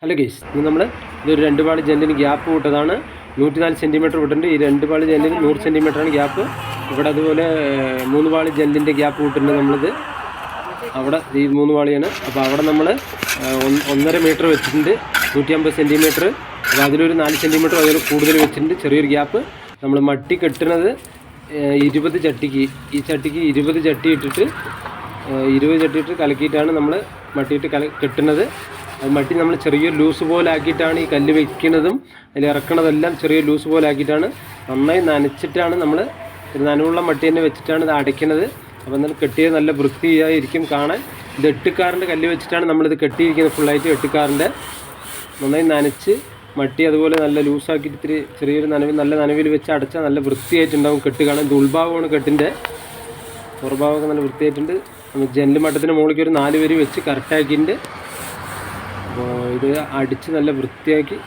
Hello guys, ഇന്ന് നമ്മൾ ഇതൊരു 2 പാളി ജനലിന് ഗ്യാപ്പ് വിട്ടതാണ്. 104 സെൻറ്റിമീറ്റർ വിട്ടിട്ടുണ്ട്. ഈ 2 പാളി ജനലിന് 100 സെൻറ്റിമീറ്ററാണ് ഗ്യാപ്പ്. ഇവിടെ അതുപോലെ 3 പാളി ജനലിൻ്റെ ഗ്യാപ്പ് വിട്ടിട്ടുണ്ട് നമ്മളിത്. അവിടെ ഈ 3 പാളിയാണ്. അപ്പോൾ അവിടെ നമ്മൾ 1.5 മീറ്റർ വെച്ചിട്ടുണ്ട്, 150 സെൻറ്റിമീറ്റർ. അപ്പോൾ അതിലൊരു 4 സെൻറ്റിമീറ്റർ അതിൽ കൂടുതൽ വെച്ചിട്ടുണ്ട്, ചെറിയൊരു ഗ്യാപ്പ്. നമ്മൾ മട്ടി കെട്ടുന്നത് 20 ചട്ടിക്ക്, ഈ ചട്ടിക്ക് 20 ചട്ടി ഇട്ടിട്ട് 20 ചട്ടി ഇട്ട് കലക്കിയിട്ടാണ് നമ്മൾ മട്ടിയിട്ട് കെട്ടുന്നത്. അത് മട്ടി നമ്മൾ ചെറിയൊരു ലൂസ് പോലെ ആക്കിയിട്ടാണ് ഈ കല്ല് വെക്കുന്നതും അതിൽ ഇറക്കണതെല്ലാം ചെറിയ ലൂസ് പോലെ ആക്കിയിട്ടാണ്, നന്നായി നനച്ചിട്ടാണ് നമ്മൾ ഒരു നനവുള്ള മട്ടി തന്നെ വെച്ചിട്ടാണ് ഇത് അടയ്ക്കുന്നത്. അപ്പോൾ എന്നാൽ കെട്ടിയത് നല്ല വൃത്തിയായിരിക്കും കാണാൻ. ഇത് 8 കല്ല് വെച്ചിട്ടാണ് നമ്മളിത് കെട്ടിയിരിക്കുന്നത് ഫുള്ളായിട്ട്. 8 നന്നായി നനച്ച് മട്ടി അതുപോലെ നല്ല ലൂസാക്കിയിട്ട് ഇത്തിരി ചെറിയൊരു നല്ല നനവിൽ വെച്ച് അടച്ചാൽ നല്ല വൃത്തിയായിട്ടുണ്ടാകും കെട്ട് കാണാൻ. ഇത് ഉൾഭാഗമാണ് കെട്ടിൻ്റെ, പുറഭാഗമൊക്കെ നല്ല വൃത്തിയായിട്ടുണ്ട്. ജനൽ മട്ടത്തിന് മുകളിലേക്ക് ഒരു 4 വരി വെച്ച് കറക്റ്റാക്കിയിട്ടുണ്ട്. അപ്പോൾ ഇത് അടിച്ച് നല്ല വൃത്തിയാക്കി